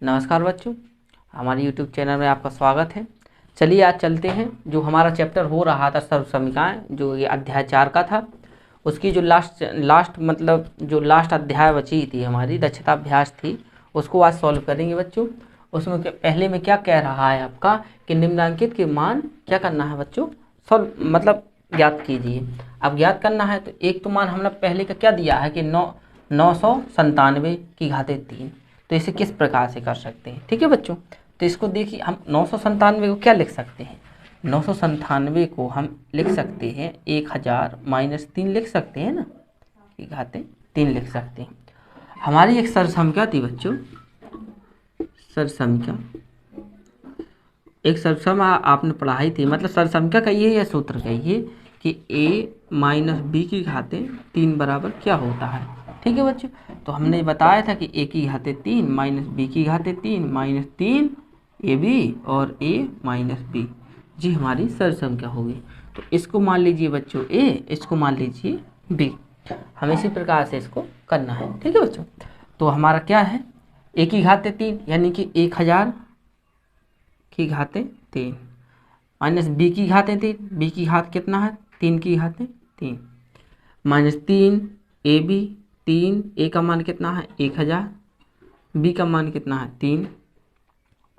नमस्कार बच्चों, हमारे YouTube चैनल में आपका स्वागत है। चलिए आज चलते हैं। जो हमारा चैप्टर हो रहा था सर्व समीकरण, जो ये अध्याय 4 का था, उसकी जो लास्ट अध्याय बची थी, हमारी दक्षता अभ्यास थी, उसको आज सॉल्व करेंगे बच्चों। उसमें पहले में क्या कह रहा है आपका कि निम्नलिखित के मान क्या करना है बच्चों, ज्ञात कीजिए। अब ज्ञात करना है तो एक तो मान हमने पहले का क्या दिया है कि 997 की घाते 3। तो इसे किस प्रकार से कर सकते हैं, ठीक है बच्चों। तो इसको देखिए, हम 997 को क्या लिख सकते हैं, 997 को हम लिख सकते हैं 1000 - 3 लिख सकते हैं ना, की घाते 3 लिख सकते हैं। हमारी एक सरसंख्या थी बच्चों, सरसंख्या, एक सरसंख्या आपने पढ़ाई थी, मतलब सरसंख्या कहिए या सूत्र कहिए कि a - b की घाते 3 बराबर क्या होता है, ठीक है बच्चों। तो हमने बताया था कि a की घाते 3 - b की घाते 3 - 3 ab और a - b, जी हमारी सरसंख्या होगी। तो इसको मान लीजिए बच्चों a, इसको मान लीजिए b। हम इसी प्रकार से इसको करना है, ठीक है बच्चों। तो हमारा क्या है, a की घाते 3 यानी कि 1000 की घाते 3 माइनस b की घाते 3, b की घात कितना है 3 की घाते 3 माइनस 3 ab, 3 a का मान कितना है 1000, b का मान कितना है 3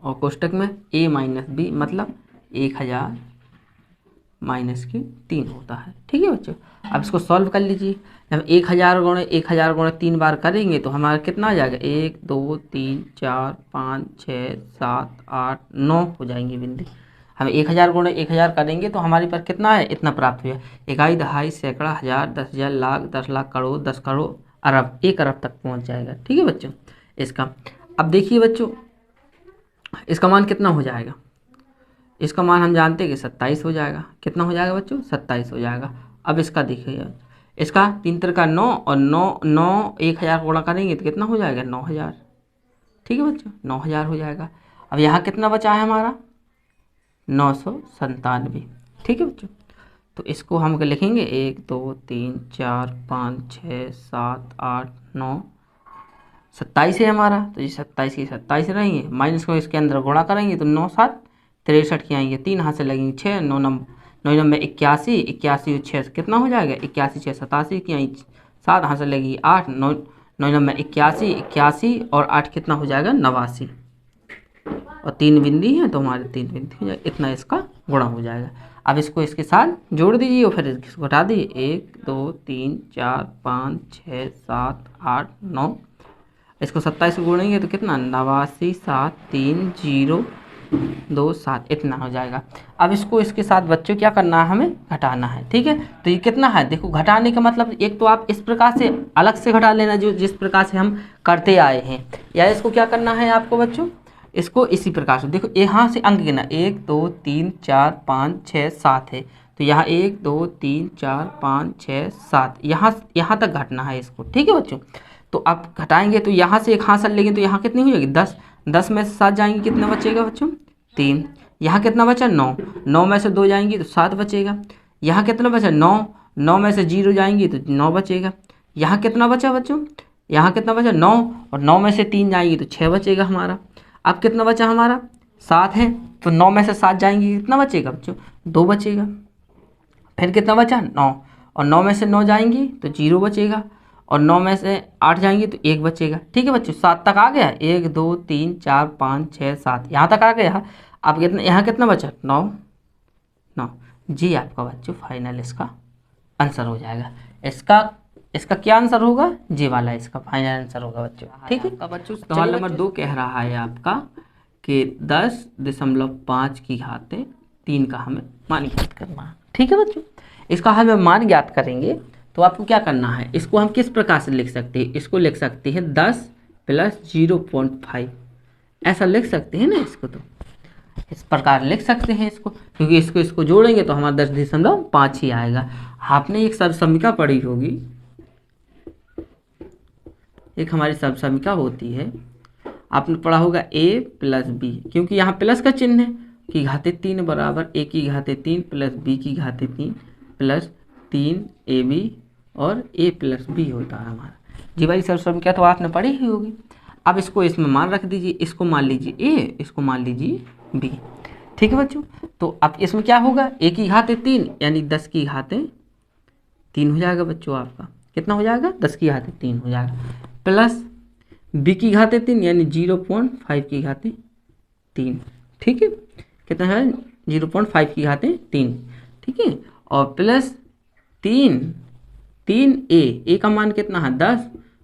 और कोष्टक में a - b मतलब 1000 माइनस के 3 होता है, ठीक है बच्चों। अब इसको सॉल्व कर लीजिए। जब 1000 गुणे 3 बार करेंगे तो हमारा कितना आ जाएगा, 1 2 3 4 5 6 7 8 9 हो जाएंगे बिंदु। हम 1000 गुणे 1000 करेंगे तो हमारे पास कितना है, इतना प्राप्त हुआ। इकाई, दहाई, सैकड़ा, हजार, 10,000, लाख, 10 लाख, करोड़, 10 करोड़, अरब, 1 अरब तक पहुंच जाएगा, ठीक है बच्चों इसका। अब देखिए बच्चों, इसका मान कितना हो जाएगा, इसका मान हम जानते हैं कि 27 हो जाएगा। कितना हो जाएगा बच्चों, 27 हो जाएगा। अब इसका देखिए, इसका 3 3 का 9 और 9 1000 गुणा करेंगे तो कितना हो जाएगा 9000, ठीक है बच्चों 9000 हो जाएगा। अब यहाँ कितना बचा है हमारा 997, ठीक है बच्चों। तो इसको हम लिखेंगे 1 2 3 4 5 6 7 8 9, 27 है हमारा, तो ये 27 की 27 रहेंगे, माइनस को इसके अंदर गुणा करेंगे तो 9 7 63 की आएंगे, 3 हाथ से लगेंगे 6, 9 9 81, 81 6 कितना हो जाएगा 81 6 87 की आई, 7 हाथ से लगेगी 8, 9 9 81, 81 और 8 कितना हो जाएगा 89, और 3 बिंदी है तो हमारे 3 बिंदी हो जाएगा, इतना इसका गुणा हो जाएगा। अब इसको इसके साथ जोड़ दीजिए और फिर इसको घटा दीजिए, 1 2 3 4 5 6 7 8 9, इसको 27 गुणेंगे तो कितना 89 7 3 0 2 7, इतना हो जाएगा। अब इसको इसके साथ बच्चों क्या करना है, हमें घटाना है, ठीक है। तो ये कितना है, देखो घटाने का मतलब एक तो आप इस प्रकार से अलग से घटा लेना, जो जिस प्रकार से हम करते आए हैं, या इसको क्या करना है आपको बच्चों, इसको इसी प्रकार से देखो, यहाँ से अंक गिना 1 2 3 4 5 6 7 है, तो यहाँ 1 2 3 4 5 6 7 यहाँ तक घटना है इसको, ठीक है बच्चों। तो आप घटाएंगे तो यहाँ से एक हासिल लेंगे तो यहाँ कितनी हो जाएगी 10, 10 में से 7 जाएंगे कितना बचेगा बच्चों 3, यहाँ कितना बचा 9, 9 में से 2 जाएंगी तो 7 बचेगा, यहाँ कितना बचा 9, 9 में से 0 जाएंगी तो 9 बचेगा, यहाँ कितना बचा बच्चों, यहाँ कितना बचा 9, और 9 में से 3 जाएंगी तो 6 बचेगा हमारा। अब कितना बचा हमारा 7 है, तो 9 में से 7 जाएंगी कितना बचेगा बच्चों 2 बचेगा, फिर कितना बचा 9, और 9 में से 9 जाएंगी तो 0 बचेगा, और 9 में से 8 जाएंगी तो 1 बचेगा, ठीक है बच्चों। 7 तक आ गया, 1 2 3 4 5 6 7 यहाँ तक आ गया। अब कितना, यहाँ कितना बचा 9 9, जी आपका बच्चों फाइनल इसका आंसर हो जाएगा। इसका क्या आंसर होगा, जी वाला इसका फाइनल आंसर होगा बच्चों, ठीक है बच्चों। सवाल नंबर 2 कह रहा है आपका कि 10.5 की घाते 3 का हमें मान ज्ञात करना है, ठीक है बच्चों। इसका हमें मान ज्ञात करेंगे तो आपको क्या करना है, इसको हम किस प्रकार से लिख सकते हैं, इसको लिख सकते हैं 10 + 0.5, ऐसा लिख सकते हैं ना इसको, तो इस प्रकार लिख सकते हैं इसको, क्योंकि इसको जोड़ेंगे तो हमारा 10.5 ही आएगा। आपने एक सरसमीका पढ़ी होगी, एक हमारी सरसमीका होती है, आपने पढ़ा होगा a + b, क्योंकि यहाँ प्लस का चिन्ह है, की घाते 3 बराबर a की घाते 3 + b की घाते 3 + 3 ab और a + b होता है हमारा, जी भाई सरसमीका तो आपने पढ़ी ही होगी। अब इसको इसमें मान रख दीजिए, इसको मान लीजिए ए, इसको मान लीजिए बी। ठीक है बच्चों, तो अब इसमें क्या होगा, ए की घातें 3 यानी 10 की घातें 3 हो जाएगा बच्चों आपका। कितना हो जाएगा, 10 की घातें 3 हो जाएगा, प्लस बी की घातें 3 यानी 0.5 की घातें 3। ठीक है, कितना है, 0.5 की घातें 3। ठीक है, और प्लस 3 का मान कितना है 10,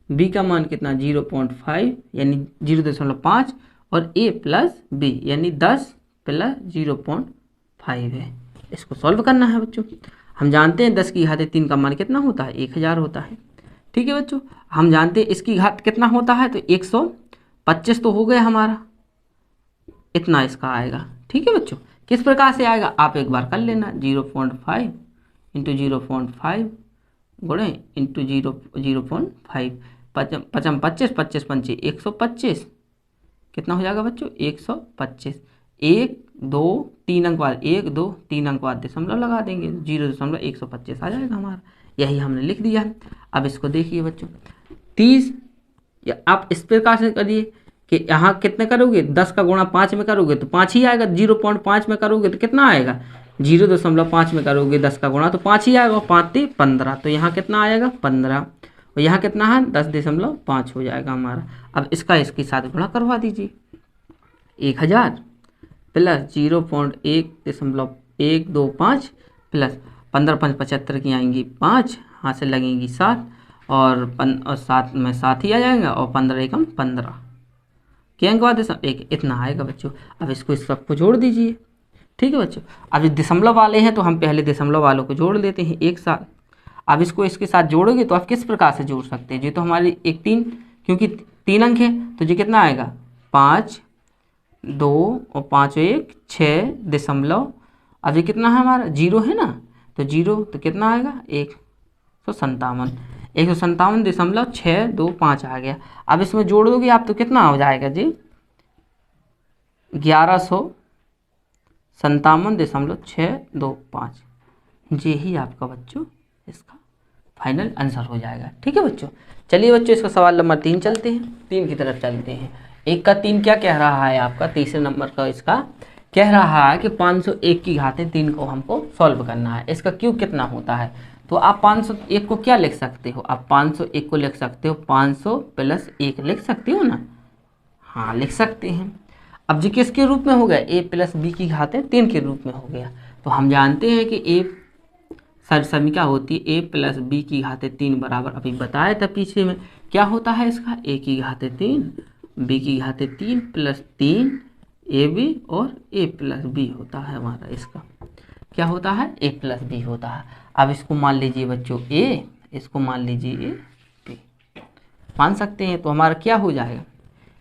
बी का मान कितना 0.5 यानी 0.5 और ए प्लस बी यानी 10 प्लस 0.5 है। इसको सॉल्व करना है बच्चों। हम जानते हैं 10 की घातें 3 का मान कितना होता है, 1000 होता है। ठीक है बच्चों, हम जानते हैं इसकी घात कितना होता है, तो 125 तो हो गया हमारा, इतना इसका आएगा। ठीक है बच्चों, किस प्रकार से आएगा आप एक बार कर लेना, 0.5 इंटू 0.5 गुणे इंटू 0.5, पचम 25, 25 पंचे 125, कितना हो जाएगा बच्चों 125। 1 2 3 अंक बाद 1 2 3 अंक बाद दशमलव लगा देंगे, 0.125 आ जाएगा हमारा, यही हमने लिख दिया है। अब इसको देखिए बच्चों 30, आप इस प्रकार से करिए कि यहाँ कितने करोगे, 10 का गुणा 5 में करोगे तो 5 ही आएगा, 0.5 में करोगे तो कितना आएगा, 0.5 में करोगे 10 का गुणा तो 5 ही आएगा, 5 3 15, तो यहाँ कितना आएगा 15, और यहाँ कितना है 10.5 हो जाएगा हमारा। अब इसका इसके साथ गुणा करवा दीजिए, 1000 प्लस 0.125 प्लस 15 5 75 की आएंगी 5, हाथ से लगेंगी 7 और 7 में 7 ही आ जाएगा, और 15 एकम 15, क्या अंक बाद एक इतना आएगा बच्चों। अब इसको इस सबको जोड़ दीजिए। ठीक है बच्चों, अब दशमलव वाले हैं तो हम पहले दशमलव वालों को जोड़ देते हैं एक साथ। अब इसको इसके साथ जोड़ोगे तो आप किस प्रकार से जोड़ सकते हैं, ये तो हमारी एक 3, क्योंकि 3 अंक है तो ये कितना आएगा 5 2 और 5 1 6 दशमलव, अब ये कितना है हमारा 0 है ना, तो 0 तो कितना आएगा 157, 157.625 आ गया। अब इसमें जोड़ दोगे आप तो कितना हो जाएगा जी 1157.625, यही आपका बच्चों इसका फाइनल आंसर हो जाएगा। ठीक है बच्चों, चलिए बच्चों इसका सवाल नंबर 3 चलते हैं, 3 की तरफ चलते हैं। एक का 3 क्या कह रहा है आपका, तीसरे नंबर का इसका कह रहा है कि 501 की घातें 3 को हमको सॉल्व करना है, इसका क्यूब कितना होता है। तो आप 501 को क्या लिख सकते हो, आप 501 को लिख सकते हो 500 प्लस 1 लिख सकते हो ना, हाँ लिख सकते हैं। अब जी किसके रूप में हो गया, a प्लस बी की घातें 3 के रूप में हो गया। तो हम जानते हैं कि a सरसमिका होती है a प्लस बी की घातें 3 बराबर, अभी बताया था पीछे में क्या होता है इसका, a की घातें 3 b की घातें 3 प्लस 3 ab और a प्लस बी होता है हमारा, इसका क्या होता है a प्लस बी होता है। अब इसको मान लीजिए बच्चों a, इसको मान लीजिए a b, मान सकते हैं, तो हमारा क्या हो जाएगा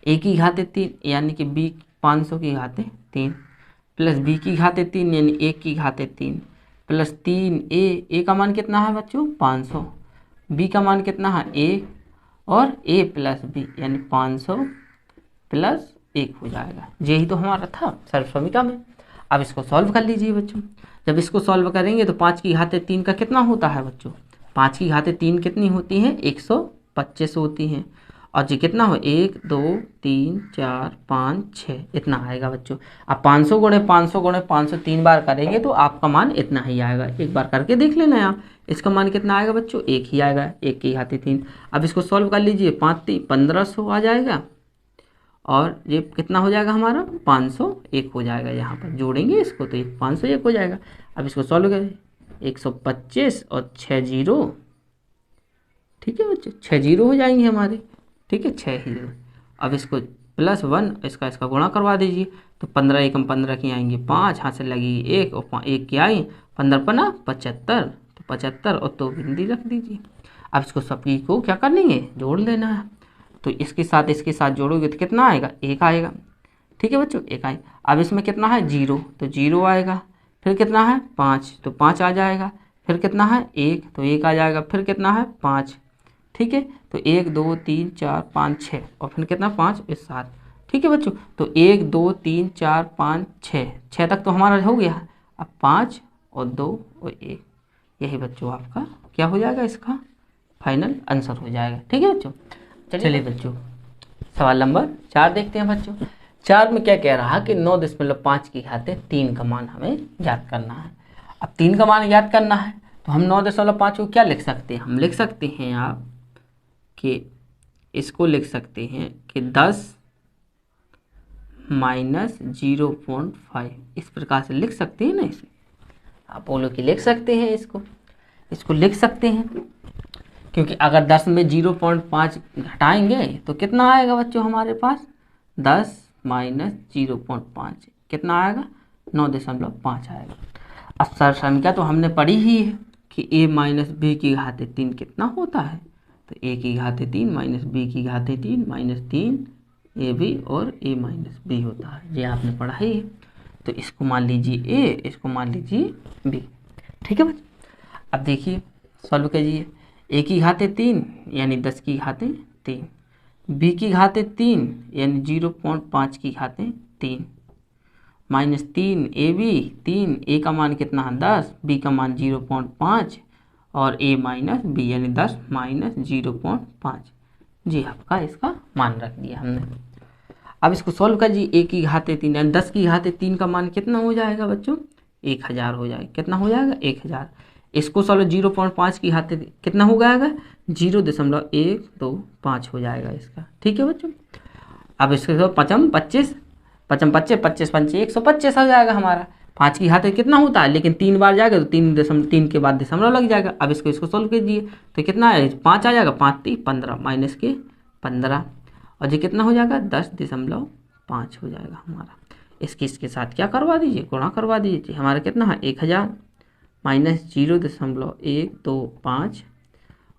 a की घातें 3 यानी कि b 500 की घातें 3 प्लस b की घातें 3 यानी 1 की घातें 3 प्लस 3 a का मान कितना है बच्चों 500, b का मान कितना है 1 और a प्लस बी यानी 500 प्लस 1 हो जाएगा, यही तो हमारा था सर्वसमिका में। अब इसको सॉल्व कर लीजिए बच्चों, जब इसको सॉल्व करेंगे तो 5 की घातें 3 का कितना होता है बच्चों, 5 की घातें 3 कितनी होती हैं 125 होती हैं, और जी कितना हो 1 2 3 4 5 6 इतना आएगा बच्चों। अब 500 गुणे 500 गुणे 500 3 बार करेंगे तो आपका मान इतना ही आएगा, एक बार करके देख लेना आप, इसका मान कितना आएगा बच्चों 1 ही आएगा, 1 की घातें 3। अब इसको सॉल्व कर लीजिए, 5 3 1500 आ जाएगा, और ये कितना हो जाएगा हमारा 501 हो जाएगा, यहाँ पर जोड़ेंगे इसको तो ये 501 हो जाएगा। अब इसको सॉल्व करें 125 और 6 0, ठीक है बच्चे 6 0 हो जाएंगे हमारे, ठीक है 6 0। अब इसको प्लस 1 इसका गुणा करवा दीजिए, तो 15 एकम 15 की आएंगी 5, हाथ से लगेगी 1 और 1 की आई 15 पना 75, तो 75 और 2 बिंदी रख दीजिए। अब इसको सभी को क्या कर लेंगे जोड़ लेना है, तो इसके साथ जोड़ोगे तो कितना आएगा 1 आएगा, ठीक है बच्चों 1 आएगा। अब इसमें कितना है 0 तो 0 आएगा, फिर कितना है 5 तो 5 आ जाएगा, फिर कितना है 1 तो 1 आ जाएगा, फिर कितना है 5, ठीक है तो 1 2 3 4 5 6 और फिर कितना 5 और 7, ठीक है बच्चों। तो 1 2 3 4 5 6 तक तो हमारा हो गया। अब 5 और 2 और 1, यही बच्चों आपका क्या हो जाएगा इसका फाइनल आंसर हो जाएगा, ठीक है बच्चों। चलिए बच्चों सवाल नंबर 4 देखते हैं बच्चों। 4 में क्या कह रहा है कि 9.5 की घाते 3 का मान हमें याद करना है। अब 3 का मान याद करना है तो हम 9.5 को क्या लिख सकते हैं, हम लिख सकते हैं आप कि इसको लिख सकते हैं कि 10 माइनस 0.5, इस प्रकार से लिख सकते हैं ना। इसे आप बोलो कि लिख सकते हैं, इसको लिख सकते हैं, क्योंकि अगर 10 में 0.5 घटाएंगे तो कितना आएगा बच्चों हमारे पास, 10 माइनस 0.5 कितना आएगा, 9.5 आएगा। अब सर संख्या तो हमने पढ़ी ही है कि a माइनस बी की घाते 3 कितना होता है, तो a की घाते 3 माइनस बी की घाते 3 माइनस 3 ए बी और a माइनस बी होता है, ये आपने पढ़ा ही है। तो इसको मान लीजिए a, इसको मान लीजिए b। ठीक है बच्चों, अब देखिए सॉल्व कीजिए। a की घाते 3 यानी 10 की घाते 3, b की घाते 3 यानी 0.5 की घाते 3, माइनस 3 ए बी 3, ए का मान कितना है 10, बी का मान 0.5 और a माइनस बी यानी 10 माइनस 0.5। जी आपका इसका मान रख दिया हमने। अब इसको सॉल्व कीजिए। a की घाते 3 यानी 10 की घाते 3 का मान कितना हो जाएगा बच्चों, 1000 हो जाएगा। कितना हो जाएगा, 1000। इसको सॉल्व 0.5 की घाते कितना हो जाएगा, 0.125 हो जाएगा इसका। ठीक है बच्चों, अब इसके पचम 25, पचम 25, 25 पंचे 125 हो जाएगा हमारा। 5 की घाते कितना होता है, लेकिन 3 बार जाएगा तो 3 के बाद दशमलव लग जाएगा। अब इसको सॉल्व कीजिए तो कितना है, 5 आ जाएगा, 5 3 15 माइनस के 15, और ये कितना हो जाएगा 10.5 हो जाएगा हमारा। इसके साथ क्या करवा दीजिए, गुणा करवा दीजिए। हमारा कितना है 1000 माइनस 0.125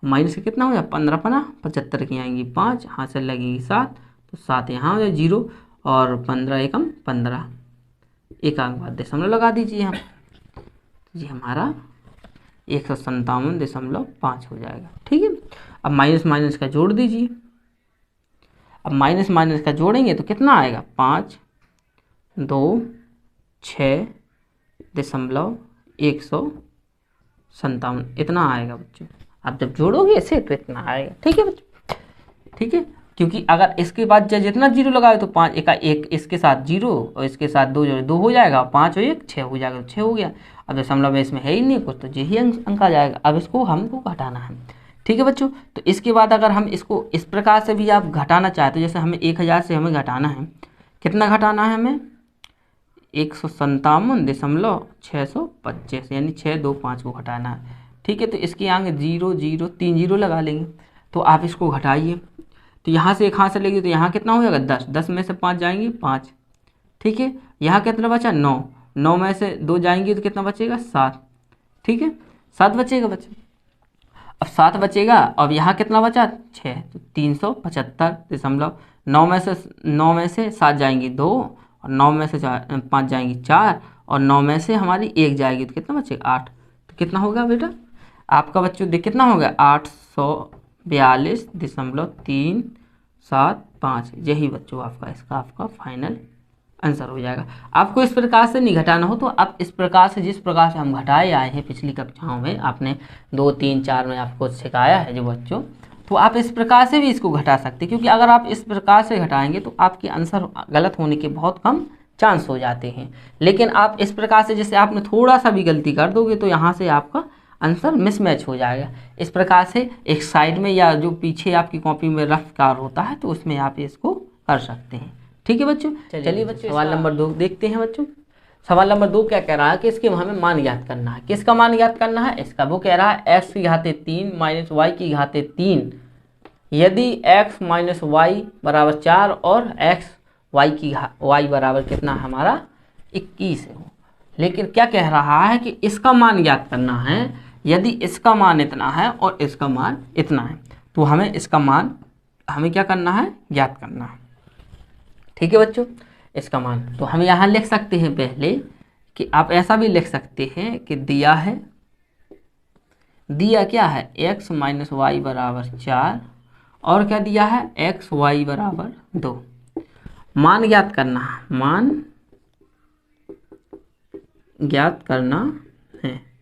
माइनस का कितना हो जाए 15 15 75 की आएंगी 5, यहाँ से लगेगी 7, तो 7 यहाँ हो जाए 0 और 15 एकम 15, एक अंक बाद दशमलव लगा दीजिए हम, ये हमारा 157.5 हो जाएगा। ठीक है, अब माइनस माइनस का जोड़ दीजिए। अब माइनस माइनस का जोड़ेंगे तो कितना आएगा, 5 2 6.157 इतना आएगा बच्चों। आप जब जोड़ोगे इसे तो इतना आएगा। ठीक है बच्चों, ठीक है, क्योंकि अगर इसके बाद जितना जीरो लगाए तो 5 एक इसके साथ 0 और इसके साथ 2 जोड़े 2 हो जाएगा, 5 और 1 6 हो जाएगा, तो 6 हो गया। अब दशमलव में इसमें है ही नहीं कुछ, तो यही अंक आ जाएगा। अब इसको हमको घटाना है। ठीक है बच्चों, तो इसके बाद अगर हम इसको इस प्रकार से भी आप घटाना चाहते हो, जैसे हमें 1000 से हमें घटाना है, कितना घटाना है हमें 157.625 यानी 625 को घटाना है। ठीक है, तो इसके आगे 0 0 3 0 लगा लेंगे, तो आप इसको घटाइए। तो यहाँ से एक हाथ से लेंगे तो यहाँ कितना हो जाएगा 10, 10 में से 5 जाएंगे 5। ठीक है, यहाँ कितना बचा 9, 9 में से 2 जाएंगे तो कितना बचेगा 7। ठीक है, 7 बचेगा बच्चे। अब 7 बचेगा, अब यहाँ कितना बचा 6, तो 375.9 में से 7 जाएंगी 2 और 9 में से 5 जाएंगी 4 और 9 में से हमारी 1 जाएगी तो कितना बचेगा 8। तो कितना होगा बेटा आपका बच्चों, देख कितना हो गया 842.375। यही बच्चों आपका इसका आपका फाइनल आंसर हो जाएगा। आपको इस प्रकार से नहीं घटाना हो तो आप इस प्रकार से, जिस प्रकार से हम घटाए आए हैं पिछली कक्षाओं में, आपने 2 3 4 में आपको सिखाया है जो बच्चों, तो आप इस प्रकार से भी इसको घटा सकते हैं। क्योंकि अगर आप इस प्रकार से घटाएंगे तो आपके आंसर गलत होने के बहुत कम चांस हो जाते हैं। लेकिन आप इस प्रकार से, जैसे आपने थोड़ा सा भी गलती कर दोगे तो यहाँ से आपका आंसर मिसमैच हो जाएगा। इस प्रकार से एक साइड में या जो पीछे आपकी कॉपी में रफ कार होता है तो उसमें आप इसको कर सकते हैं। ठीक है बच्चों, चलिए बच्चों सवाल नंबर 2 देखते हैं बच्चों। सवाल नंबर 2 क्या कह रहा है कि इसके हमें मान ज्ञात करना है। किसका मान ज्ञात करना है, इसका। वो कह रहा है x की घाते 3 माइनस वाई की घाते 3 यदि x माइनस वाई बराबर 4 और x y बराबर कितना हमारा 21 हो। लेकिन क्या कह रहा है कि इसका मान ज्ञात करना है यदि इसका मान इतना है और इसका मान इतना है, तो हमें इसका मान हमें क्या करना है, ज्ञात करना है। ठीक है बच्चों, इसका मान तो हम यहाँ लिख सकते हैं पहले कि आप ऐसा भी लिख सकते हैं कि दिया है, दिया क्या है x माइनस वाई बराबर 4 और क्या दिया है x y बराबर 2। मान ज्ञात करना है, मान ज्ञात करना है।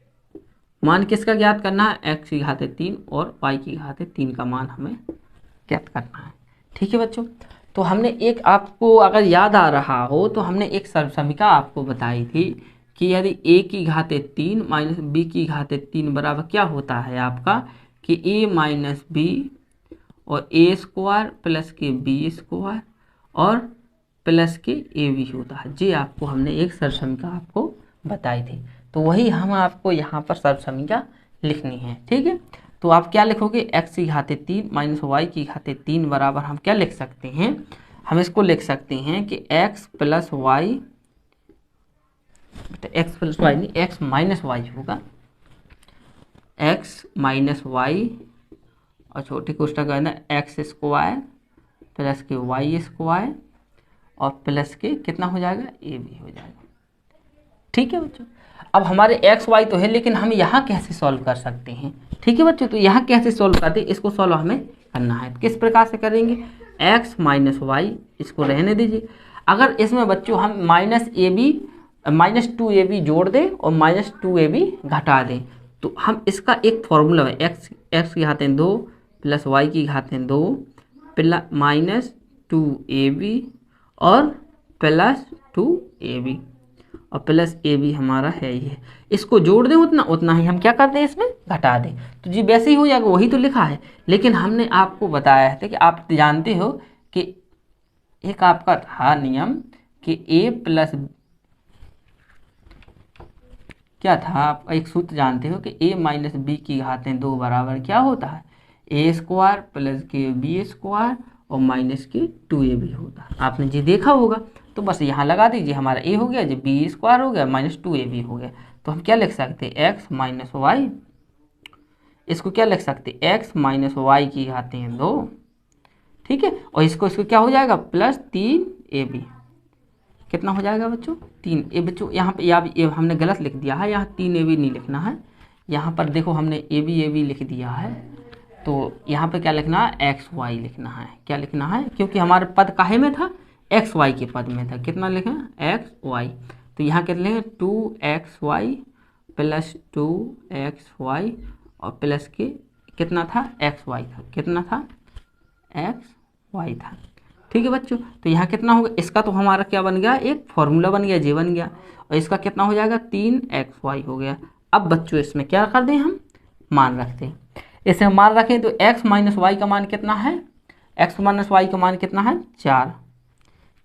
मान किसका ज्ञात करना है, x की घाते 3 और y की घाते 3 का मान हमें ज्ञात करना है। ठीक है बच्चों, तो हमने एक, आपको अगर याद आ रहा हो तो हमने एक सर्वसमीका आपको बताई थी कि यदि a की घाते 3 माइनस b की घाते 3 बराबर क्या होता है आपका, कि a माइनस बी और ए स्क्वायर प्लस के बी स्क्वायर और प्लस के ए बी होता है। जी आपको हमने एक सर्वसमीका आपको बताई थी, तो वही हम आपको यहाँ पर सर्वसमीका लिखनी है। ठीक है, तो आप क्या लिखोगे, x की घाते 3 माइनस वाई की घाते 3 बराबर हम क्या लिख सकते हैं, हम इसको लिख सकते हैं कि x plus y, x plus y नहीं, x माइनस वाई होगा, x माइनस वाई और छोटी कोष्ठक के अंदर एक्स स्क्वायर प्लस के वाई स्क्वायर और प्लस के कितना हो जाएगा, ए बी हो जाएगा। ठीक है बच्चों, अब हमारे एक्स वाई तो है, लेकिन हम यहाँ कैसे सॉल्व कर सकते हैं। ठीक है बच्चों, तो यहाँ कैसे सॉल्व करते हैं, इसको सॉल्व हमें करना है। किस प्रकार से करेंगे, एक्स माइनस वाई, इसको रहने दीजिए। अगर इसमें बच्चों हम minus A B minus 2ab जोड़ दें और माइनस 2ab घटा दें, तो हम इसका एक फॉर्मूला है, एक्स की घातें 2 प्लस वाई की घातें 2 प्लस माइनस 2ab और प्लस 2ab और प्लस ए बी हमारा है ये, इसको जोड़ दें उतना उतना ही हम क्या कर दें, इसमें घटा दें, तो जी वैसे ही हो जाएगा, वही तो लिखा है। लेकिन हमने आपको बताया था कि आप जानते हो कि एक आपका था नियम कि ए प्लस, क्या था, आप एक सूत्र जानते हो कि a माइनस बी की घातें 2 बराबर क्या होता है, ए स्क्वायर प्लस के बी स्क्वायर और माइनस के 2ab होता है। आपने जी देखा होगा, तो बस यहाँ लगा दीजिए, हमारा a हो गया, जी बी स्क्वायर हो गया माइनस 2ab हो गया। तो हम क्या लिख सकते हैं, एक्स माइनस वाई, इसको क्या लिख सकते हैं, एक्स माइनस वाई की घातें 2, ठीक है, और इसको क्या हो जाएगा, प्लस 3ab, कितना हो जाएगा बच्चों, 3। ए बच्चों यहाँ पे ये हमने गलत लिख दिया है, यहाँ 3ab नहीं लिखना है, यहाँ पर देखो हमने ए बी लिख दिया है, तो यहाँ पे क्या लिखना है, एक्स वाई लिखना है। क्या लिखना है, क्योंकि हमारे पद काहे में था, एक्स वाई के पद में था। कितना लिखें, एक्स वाई, तो यहाँ कितना लेंगे, 2xy प्लस 2xy और प्लस के कितना था, एक्स वाई था, कितना था, एक्स वाई था। ठीक है बच्चों, तो यहाँ कितना होगा, इसका तो हमारा क्या बन गया, एक फॉर्मूला बन गया, जे बन गया, और इसका कितना हो जाएगा, 3xy हो गया। अब बच्चों इसमें क्या कर दें, हम मान रखते हैं, इसमें मान रखें तो x माइनस वाई का मान कितना है, x माइनस वाई का मान कितना है, 4,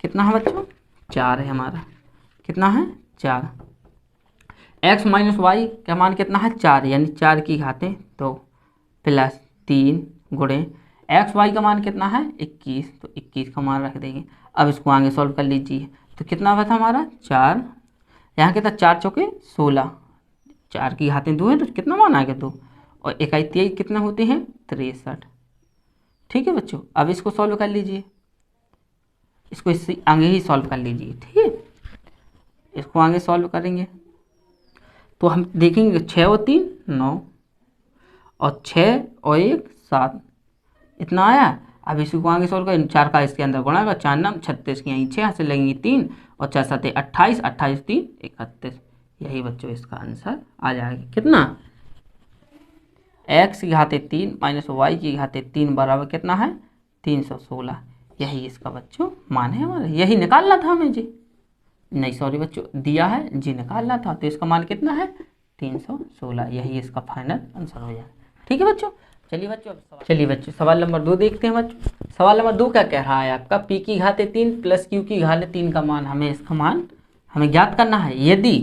कितना है बच्चों, 4 है हमारा, कितना है, 4। x माइनस वाई का मान कितना है, 4, यानी 4 की घातें 2 प्लस 3 गुणे एक्स वाई का मान कितना है, 21, तो 21 का मान रख देंगे। अब इसको आगे सॉल्व कर लीजिए, तो कितना बचा हमारा, 4, यहाँ कितना, 4 चौके 16, 4 की घातें 2 हैं तो कितना मान आ गया, 2, और 1 23 कितने होते हैं, 63। ठीक है बच्चों, अब इसको सॉल्व कर लीजिए, इसको इससे आगे ही सॉल्व कर लीजिए। ठीक है, इसको आगे सॉल्व करेंगे तो हम देखेंगे 6 और 3 9 और 6 और 1 7, इतना आया। अब इसको आगे सॉल्व करें, 4 का इसके अंदर गुणा कर, 4 9 36 की यहीं 6 से लगेंगे 3 और 4 7 28, 28 3 31, यही बच्चों इसका आंसर आ जाएगा। कितना, x की घाते 3 माइनस वाई की घाते 3 बराबर कितना है, 316, यही इसका बच्चों मान है हमारा, यही निकालना था हमें जी, नहीं सॉरी बच्चों दिया है जी, निकालना था, तो इसका मान कितना है, 316, यही इसका फाइनल आंसर हो जाएगा। ठीक है बच्चों, चलिए बच्चों सवाल नंबर 2 देखते हैं बच्चों। सवाल नंबर 2 क्या कह रहा है आपका, p की घाते 3 प्लस q की घाते 3 का मान, हमें इसका मान हमें ज्ञात करना है। यदि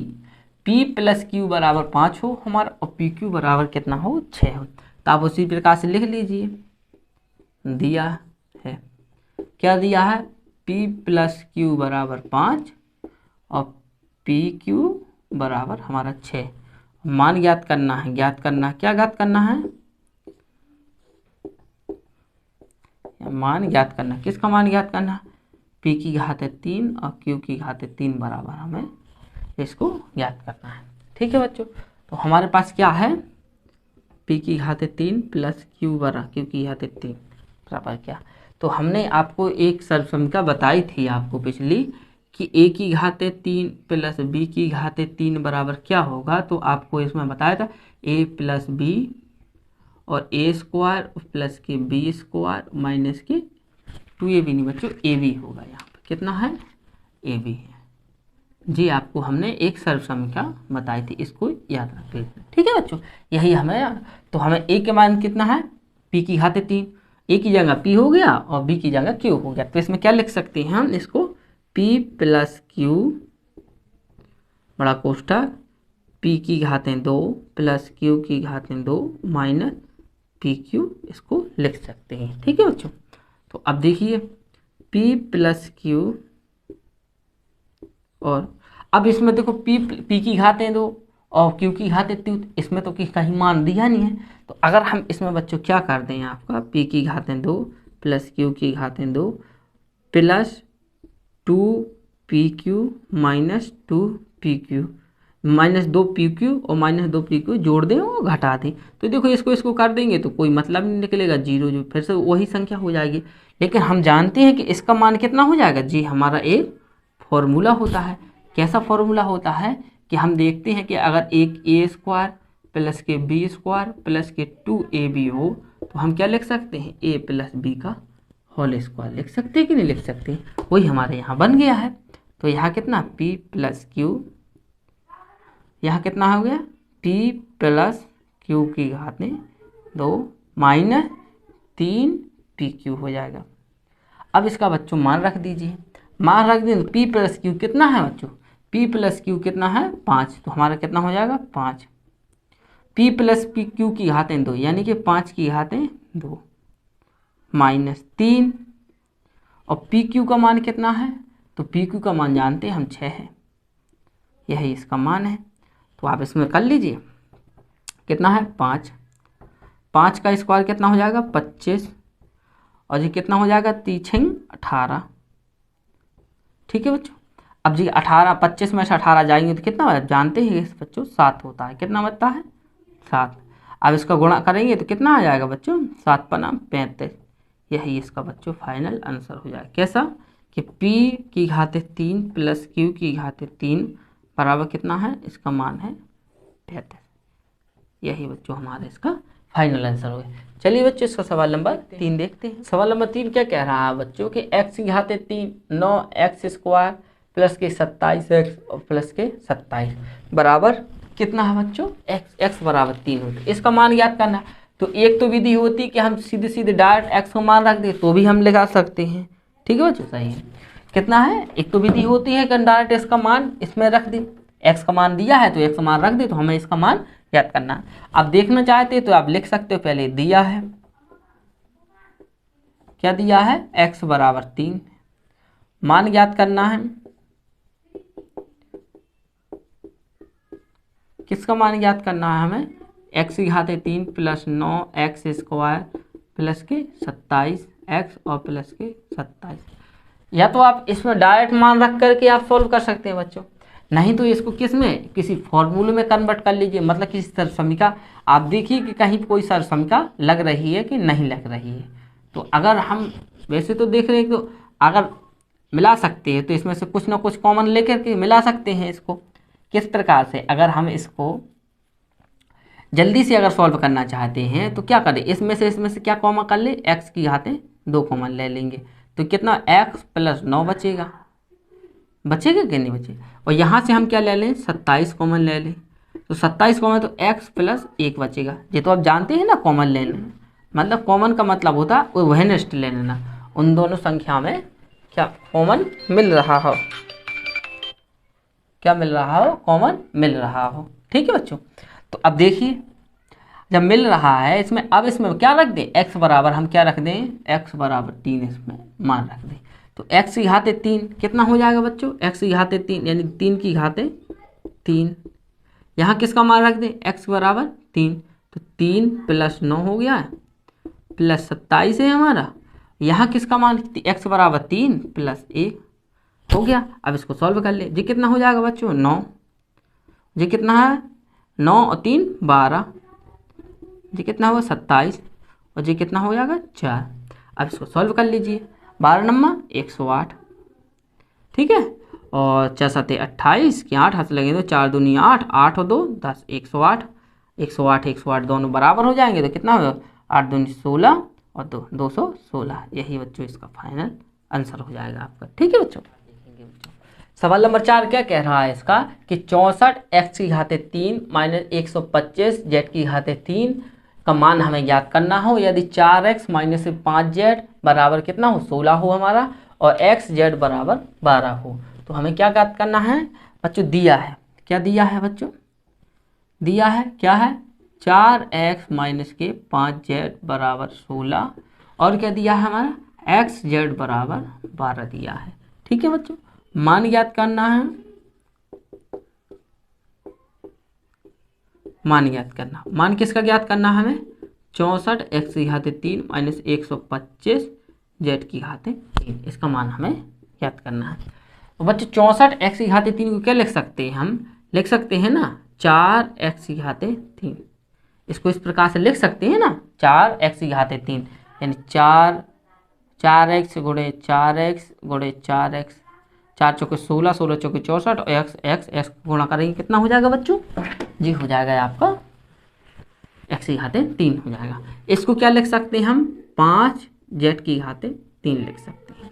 p प्लस क्यू बराबर 5 हो हमारा और पी क्यू बराबर कितना हो, 6 हो, तो आप उसी प्रकार से लिख लीजिए, दिया है, क्या दिया है, p प्लस क्यू बराबर 5 और पी क्यू बराबर हमारा 6, मान ज्ञात करना है, क्या ज्ञात करना है, मान ज्ञात करना, किसका मान ज्ञात करना, p की घाते 3 और q की घाते 3 बराबर हमें इसको ज्ञात करना है। ठीक है बच्चों, तो हमारे पास क्या है, p की घाते 3 प्लस q की घाते 3 बराबर क्या, तो हमने आपको एक सर्वसमीका बताई थी आपको पिछली कि a की घाते 3 प्लस b की घाते 3 बराबर क्या होगा, तो आपको इसमें बताया था a प्लस बी और ए स्क्वायर प्लस के बी स्क्वायर माइनस के 2ab नहीं बच्चों, ab होगा। यहाँ पे कितना है, ab है जी। आपको हमने एक सर्व समीक्षा बताई थी, इसको याद रख लीजिए, ठीक है बच्चों। यही हमें, तो हमें a के मान कितना है, p की घात 3, a की जगह p हो गया और b की जगह q हो गया। तो इसमें क्या लिख सकते हैं हम इसको, p प्लस q बड़ा कोष्ठक p की घातें 2 प्लस q की घातें 2 माइनस pq, इसको लिख सकते हैं, ठीक है बच्चों। तो अब देखिए p प्लस q, और अब इसमें देखो p की घातें 2 और q की घातें 3, इसमें तो कहीं मान दिया नहीं है। तो अगर हम इसमें बच्चों क्या कर दें, आपका p की घातें 2 प्लस q की घातें 2 plus 2pq minus 2pq, minus 2pq और माइनस 2pq जोड़ दें और घटा दें, तो देखो इसको कर देंगे तो कोई मतलब नहीं निकलेगा, जीरो जो फिर से वही संख्या हो जाएगी। लेकिन हम जानते हैं कि इसका मान कितना हो जाएगा जी, हमारा एक फॉर्मूला होता है। कैसा फॉर्मूला होता है कि हम देखते हैं कि अगर एक ए स्क्वायर प्लस के बी स्क्वायर प्लस के 2ab हो, तो हम क्या लिख सकते हैं, a प्लस बी का होल स्क्वायर लिख सकते हैं कि नहीं लिख सकते, वही हमारे यहाँ बन गया है। तो यहाँ कितना p प्लस क्यू, यहाँ कितना हो गया p प्लस क्यू की घातें 2 माइनस 3pq हो जाएगा। अब इसका बच्चों मान रख दीजिए, मान रख दें तो p प्लस क्यू कितना है बच्चों, p प्लस क्यू कितना है 5, तो हमारा कितना हो जाएगा 5, p प्लस क्यू की घातें 2 यानी कि 5 की घातें 2 माइनस 3, और पी क्यू का मान कितना है, तो पी क्यू का मान जानते हैं हम 6 है, यही इसका मान है। तो आप इसमें कर लीजिए कितना है 5, 5 का स्क्वायर कितना हो जाएगा 25, और ये कितना हो जाएगा 3 18, ठीक है बच्चों। अब जी 18, 25 में से 18 जाएंगे तो कितना जानते हैं बच्चों 7 होता है, कितना बनता है 7। अब इसका गुणा करेंगे तो कितना आ जाएगा बच्चों 7 पन्ना 35, यही इसका बच्चों फाइनल आंसर हो जाएगा। कैसा कि p की घातें 3 प्लस q की घातें 3 बराबर कितना है, इसका मान है 35, यही बच्चों हमारा इसका फाइनल आंसर हो गया। चलिए बच्चों इसका सवाल नंबर 3 देखते हैं। सवाल नंबर 3 क्या कह रहा है बच्चों कि x की घातें 3 9x स्क्वायर प्लस के 27x और प्लस के 27 बराबर कितना है बच्चों, x बराबर 3 होता है। इसका मान ज्ञात करना है, तो एक तो विधि होती है कि हम सीधे सीधे डायरेक्ट x का मान रख दें तो भी हम लगा सकते हैं, ठीक है बच्चों सही है। कितना है, एक तो विधि होती है कि डायरेक्ट इसका मान इसमें रख दें, x का मान दिया है तो x का मान रख दे, तो हमें इसका मान याद करना है। आप देखना चाहते तो आप लिख सकते हो, पहले दिया है, क्या दिया है x बराबर 3, मान ज्ञात करना है, किसका मान ज्ञात करना है हमें, x की घातें 3 प्लस 9x स्क्वायर प्लस के 27x और प्लस के 27। या तो आप इसमें डायरेक्ट मान रख करके आप सॉल्व कर सकते हैं बच्चों, नहीं तो इसको किस में, किसी फॉर्मूले में कन्वर्ट कर लीजिए, मतलब किसी सरसमीका। आप देखिए कि कहीं कोई सरसमीका लग रही है कि नहीं लग रही है। तो अगर हम वैसे तो देख रहे हैं तो अगर मिला सकते हैं तो इसमें से कुछ ना कुछ कॉमन लेकर के मिला सकते हैं। इसको किस प्रकार से, अगर हम इसको जल्दी से अगर सॉल्व करना चाहते हैं तो क्या करें, इसमें से क्या कॉमन कर ले, x की घातें 2 कॉमन ले लेंगे, तो कितना x प्लस 9 बचेगा, बचेगा कि नहीं बचेगा। और यहाँ से हम क्या ले लें 27 कॉमन ले लें, तो 27 कॉमन तो x प्लस 1 बचेगा। ये तो आप जानते हैं ना कॉमन लेना, मतलब कॉमन का मतलब होता है वह नेक्स्ट ले लेना, उन दोनों संख्या में क्या कॉमन मिल रहा हो, क्या मिल रहा हो, कॉमन मिल रहा हो, ठीक है बच्चों। तो अब देखिए जब मिल रहा है इसमें, अब इसमें क्या रख दें, x बराबर हम क्या रख दें, x बराबर 3 इसमें मान रख दें, तो x की घातें 3 कितना हो जाएगा बच्चों, x की घातें 3 यानी 3 की घातें 3, यहाँ किसका मान रख दें, x बराबर 3, तो 3 प्लस 9 हो गया प्लस 27 है हमारा, यहाँ किसका मान x बराबर 3 प्लस 1 हो गया। अब इसको सॉल्व कर ले, जी कितना हो जाएगा बच्चों 9, जी कितना है 9 और 3 12, जी कितना होगा 27, और जी कितना हो जाएगा 4। अब इसको सॉल्व कर लीजिए, 12 नंबर 108, ठीक है, और 4 7 28 की 8 हाथ लगेंगे तो 4 दूनी 8, 8 और 2 10, 108, 108 108 दोनों बराबर हो जाएंगे तो कितना होगा 8 दूनी 16 और 216। यही बच्चों इसका फाइनल आंसर हो जाएगा आपका। ठीक है बच्चों, देखेंगे बच्चों सवाल नंबर 4 क्या कह रहा है इसका कि 64 x की घाते 3 माइनस 125 z की घाते 3 का मान हमें ज्ञात करना हो यदि 4x माइनस 5z बराबर कितना हो 16 हो हमारा और xz बराबर 12 हो। तो हमें क्या ज्ञात करना है बच्चों, दिया है, क्या दिया है बच्चों, दिया है क्या है 4x माइनस के 5z बराबर 16 और क्या दिया है हमारा xz बराबर 12 दिया है। ठीक है बच्चों, मान ज्ञात करना है, मान ज्ञात करना, मान किसका ज्ञात करना है हमें 64 x की घाते 3 माइनस 125 z की घाते 3, इसका मान हमें ज्ञात करना है। तो बच्चों 64 x की घाते 3 को क्या लिख सकते हैं, हम लिख सकते हैं ना 4x की घाते 3, इसको इस प्रकार से लिख सकते हैं ना 4x की घाते 3 यानी 4x गुणे 4x गुणे 4x, 4 चौके 16, 16 चौके 64 और x गुणा करेंगे कितना हो जाएगा बच्चों जी, हो जाएगा आपका x की घाते 3 हो जाएगा। इसको क्या लिख सकते हैं हम 5z की घाते 3 लिख सकते हैं,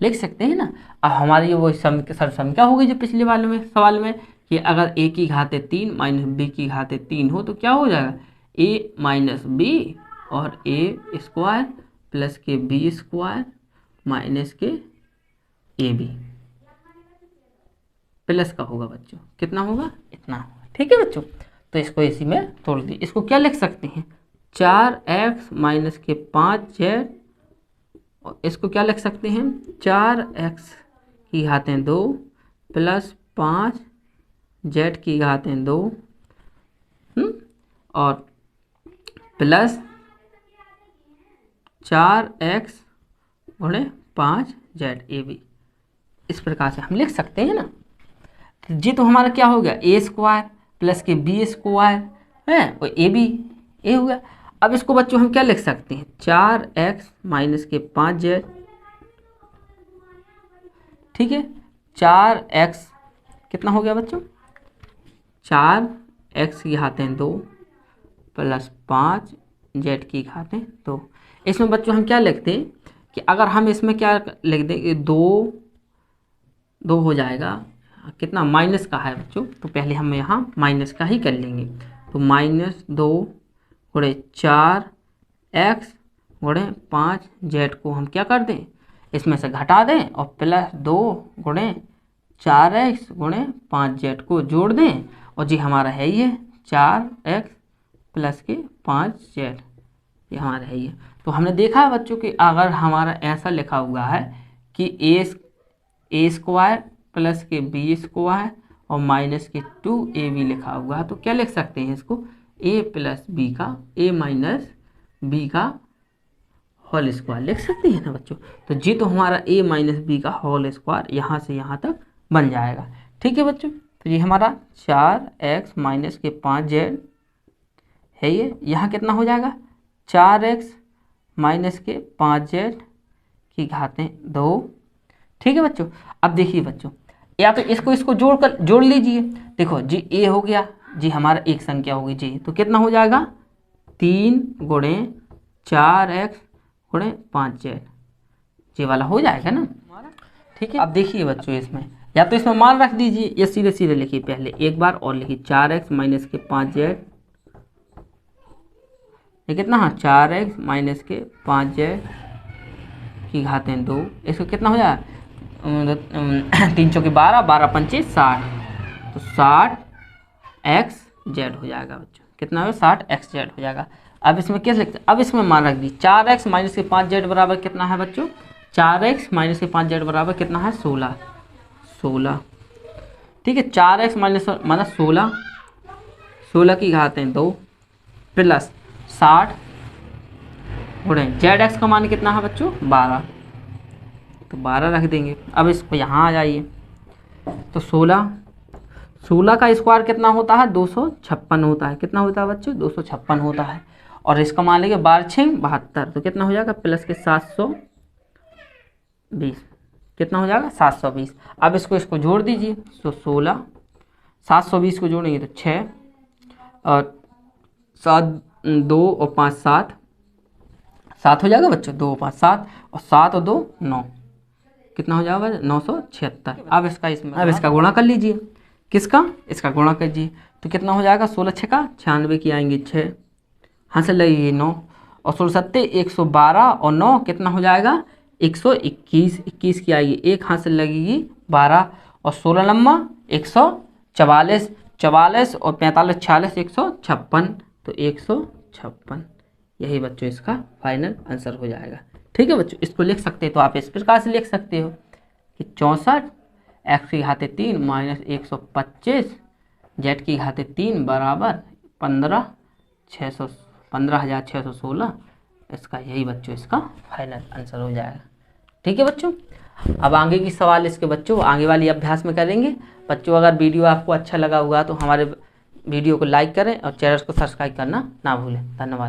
लिख सकते हैं ना। अब हमारी वो संख्या हो गई जो पिछले वाले में सवाल में कि अगर a की घाते 3 माइनस b की घाते 3 हो तो क्या हो जाएगा a माइनस बी और a स्क्वायर प्लस के बी स्क्वायर माइनस के ए बी प्लस का होगा बच्चों, कितना होगा इतना होगा। ठीक है बच्चों, तो इसको इसी में तोड़ दी, इसको क्या लिख सकते हैं 4x माइनस के 5z और इसको क्या लिख सकते हैं 4x की घातें 2 प्लस 5z की घातें 2 और प्लस 4x गुणे 5z ए बी, इस प्रकार से हम लिख सकते हैं ना। जी तो हमारा क्या हो गया ए स्क्वायर प्लस के बी स्क्वायर है और ए बी ए हो गया। अब इसको बच्चों हम क्या लिख सकते हैं 4x माइनस के 5z, ठीक है 4x कितना हो गया बच्चों 4x की घातें 2 प्लस 5z की घातें 2। इसमें बच्चों हम क्या लिखते हैं कि अगर हम इसमें क्या लिख देंगे 2 हो जाएगा, कितना माइनस का है बच्चों तो पहले हम यहाँ माइनस का ही कर लेंगे। तो -2 गुणे 4x गुणे 5z को हम क्या कर दें इसमें से घटा दें और प्लस 2 गुणे 4x गुणे 5z को जोड़ दें और जी हमारा है ये 4x प्लस के 5z, ये हमारा है ये। तो हमने देखा है बच्चों कि अगर हमारा ऐसा लिखा हुआ है कि ए स्क्वायर प्लस के बी स्क्वायर और माइनस के 2ab लिखा हुआ है तो क्या लिख सकते हैं इसको a प्लस बी का a माइनस बी का होल स्क्वायर लिख सकते हैं ना बच्चों। तो जी तो हमारा a माइनस बी का होल स्क्वायर यहाँ से यहाँ तक बन जाएगा। ठीक है बच्चों, तो ये हमारा 4x माइनस के 5z है, ये यहाँ कितना हो जाएगा 4x माइनस के 5z की घातें 2। ठीक है बच्चों, अब देखिए बच्चों या तो इसको जोड़ लीजिए। देखो जी ए हो गया जी हमारा एक संख्या होगी जी, तो कितना हो जाएगा 3 गुणे 4x गुणे 5z, ये वाला हो जाएगा ना। ठीक है, अब देखिए बच्चों इसमें या तो इसमें मान रख दीजिए या सीधे सीधे लिखिए, पहले एक बार और लिखिए 4x माइनस के 5z, ये कितना हाँ 4x माइनस के 5z की घातें 2, इसको कितना हो जाएगा 3 चौके 12, 12 पंचे 60, तो 60xz हो जाएगा बच्चों, कितना हो 60xz हो जाएगा। अब इसमें कैसे लिखते हैं, अब इसमें मान रख दी 4x माइनस के 5z बराबर कितना है बच्चों 4x माइनस के 5z बराबर कितना है 16। ठीक है 4x माइनस 16 की घातें 2 प्लस 60 गुणे zx का मान कितना है बच्चों 12, तो 12 रख देंगे। अब इसको यहाँ आ जाइए तो 16 का स्क्वायर कितना होता है 256 होता है, कितना होता है बच्चों 256 होता है और इसका मान लेंगे 12 6 72, तो कितना हो जाएगा प्लस के 720, कितना हो जाएगा 720। अब इसको जोड़ दीजिए तो 16 720 को जोड़ेंगे तो 6 और 7 2 और 5 7 7 हो जाएगा बच्चों, 2 5 7 और 7 और 2 9, कितना हो जाएगा 976। अब इसका गुणा कर लीजिए, किसका, इसका गुणा कीजिए तो कितना हो जाएगा, 16 6 का 96 की आएंगी 6, हाँ से लगेगी 9 और 16 सत्ते 112 और 9 कितना हो जाएगा 121, 21 की आएगी, एक हाथ से लगेगी 12 और 16 लम्बा 144, 44 और 45 46 156, तो 156, यही बच्चों इसका फाइनल आंसर हो जाएगा। ठीक है बच्चों, इसको लिख सकते हैं तो आप इस प्रकार से लिख सकते हो कि 64 x की घाते 3 माइनस 125 z की घाते 3 बराबर 15,616, इसका यही बच्चों इसका फाइनल आंसर हो जाएगा। ठीक है बच्चों, अब आगे की सवाल इसके बच्चों आगे वाली अभ्यास में करेंगे। बच्चों अगर वीडियो आपको अच्छा लगा हुआ तो हमारे वीडियो को लाइक करें और चैनल को सब्सक्राइब करना ना भूलें। धन्यवाद।